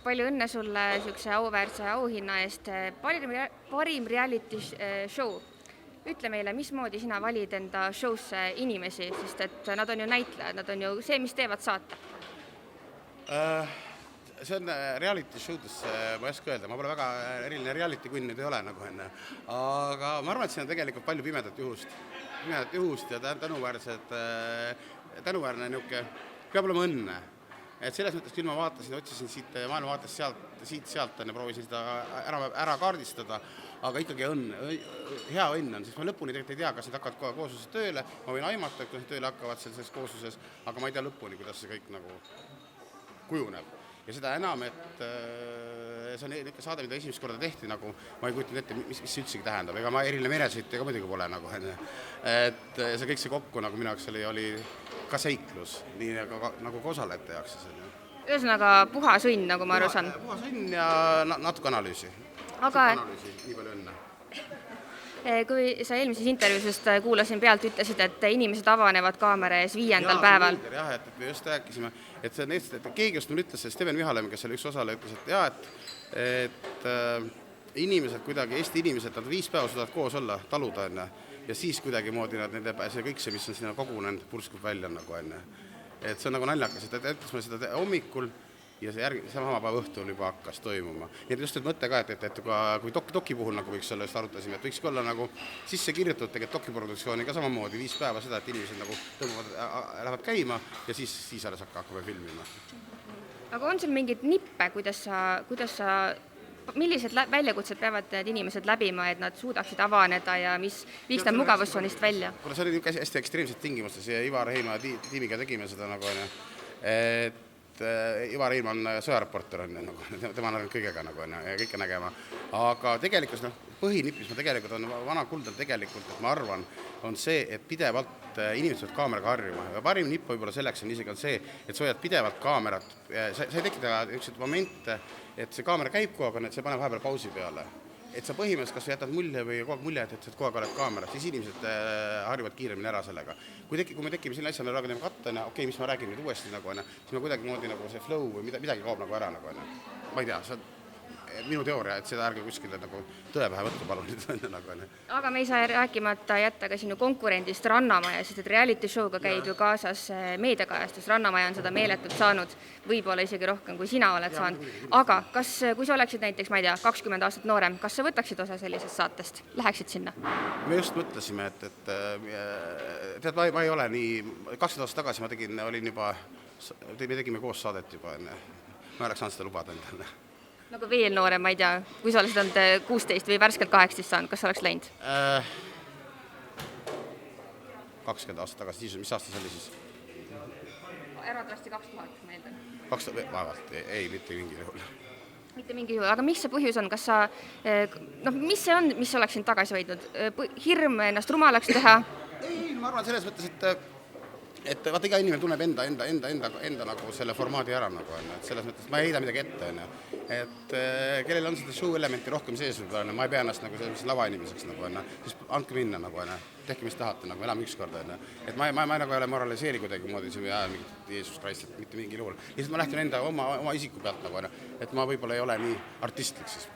Palju õnne sulle niisuguse auväärse auhinna eest. Parim reality show. Ütle meile, mismoodi sina valid enda show'sse inimesi, sest et nad on ju näitlejad, nad on ju see, mis teevad saate. See on reality show'des, ma ei oska öelda, ma pole väga eriline reality kunn nüüd ei ole nagu enne, aga ma arvan, et siin on tegelikult palju pimedat juhust ja tänuväärne niisugune, peab olema õnne. Et selles mõttes küll ma vaatasin, otsisin siit maailmavaatest siit-sealt, proovisin seda ära kaardistada, aga ikkagi hea õnn on, sest ma lõpuni tegelikult ei tea, kas need hakkavad kohe koosluses tööle, ma võin aimata, et kui nad tööle hakkavad selles koosluses, aga ma ei tea lõpuni, kuidas see kõik nagu kujuneb. Ja seda enam, et see on niisugune saade, mida esimest korda tehti, nagu ma ei kujutanud ette, mis see üldsegi tähendab, ega ma eriline meresõit ega muidugi pole nagu, et see kõik see kokku nagu minu jaoks oli ka seiklus, nii nagu ka osalejate jaoks. Ühesõnaga puhas õnn, nagu ma aru saan. Puhas õnn ja natuke analüüsi. Nii palju õnne. Kui sa eelmises intervjuusest kuulasin pealt, ütlesid, et inimesed avanevad kaamera ees 5. päeval. Jah, et me just rääkisime, et keegi just mulle ütles, Steven Vihalem, kes oli üks osaleja, ütles, et inimesed kuidagi, Eesti inimesed, nad 5 päeva suudavad koos olla, taluda enne, ja siis kuidagi moodi see kõik see, mis on sinna kogunenud, purskub välja nagu enne. Et see on nagu naljakas, et ütles mulle seda hommikul ja sama päeva õhtul juba hakkas toimuma. Nii et just mõte ka, et kui doki puhul nagu võiks olla, just arutasime, et võiks olla nagu sisse kirjutatud tegelikult dokiproduktsiooni ka samamoodi 5 päeva seda, et inimesed nagu lähevad käima ja siis alles hakkame filmima. Aga on sul mingid nippe, millised väljakutsed peavad need inimesed läbima, et nad suudaksid avaneda ja mis viiks nad mugavustsoonist välja? Kuna see oli hästi ekstreemsed tingimustes ja Ivar Heima tiimiga tegime seda nagu, et Ivar Heim on sõjareporter, tema on kõigega ja kõike nägema. Aga tegelikult põhinipp, mis ma tegelikult on vana kuldal tegelikult, et ma arvan, on see, et pidevalt inimesed peavad kaameraga harjuma. Ja parim nipp võib-olla selleks on isegi see, et sa hoiad pidevalt kaamerat. Sa ei tekita niisuguseid momente, et see kaamera käib kogu aeg, et see paneb vahepeal pausi peale. Et sa põhimõtteliselt kas jätad mulje või kogu aeg mulje, et kogu aeg oled kaamera, siis inimesed harjuvad kiiremini ära sellega. Kui me tekime selle asja, me räägime katta, okei, mis ma räägin nüüd uuesti, siis me kuidagi moodi see flow või midagi kaob nagu ära. Ma ei tea, see on minu teooria, et seda ärge kuskile tõepähe võtta palun. Aga me ei saa rääkimata jätta ka sinu konkurendist Rannamaja, sest et reality show'ga käib ju kaasas meediakajastus. Rannamaja on seda meeletult saanud, võib-olla isegi rohkem, kui sina oled saanud. Aga kui sa oleksid näiteks, ma ei tea, 20 aastat noorem, kas sa võtaksid osa sellisest saatest? Läheksid sinna? Me just mõtlesime, et ma ei ole nii, 20 aastat tagasi me tegime koos saadet juba enne. Ma oleks saanud seda lubada endale. Nagu veel noorem, ma ei tea, kui sa oleksid olnud 16 või värskelt 18 saanud, kas sa oleks läinud? 20 aastat tagasi, mis aasta see oli siis? Äratlasti 2000, ma eeldan. Vaevalt, ei, mitte mingi juhul. Mitte mingi juhul, aga mis see põhjus on? Kas sa, mis see on, mis oleks sind tagasi võidnud? Hirm ennast rumalaks teha? Ei, ma arvan selles mõttes, et vaata iga inimene tunneb enda nagu selle formaadi ära nagu, et selles mõttes ma ei heida midagi ette, et kellel on seda show elementi rohkem sees, ma ei pea ennast nagu selles lavainimeseks siis andke minna tehke mis tahate, elame ükskord, et ma nagu ei ole moraliseeri kuidagi moodi, mingit Jeesus Christ, mitte mingil juhul, lihtsalt ma lähtun enda oma isiku pealt, et ma võib-olla ei ole nii artistlik siis.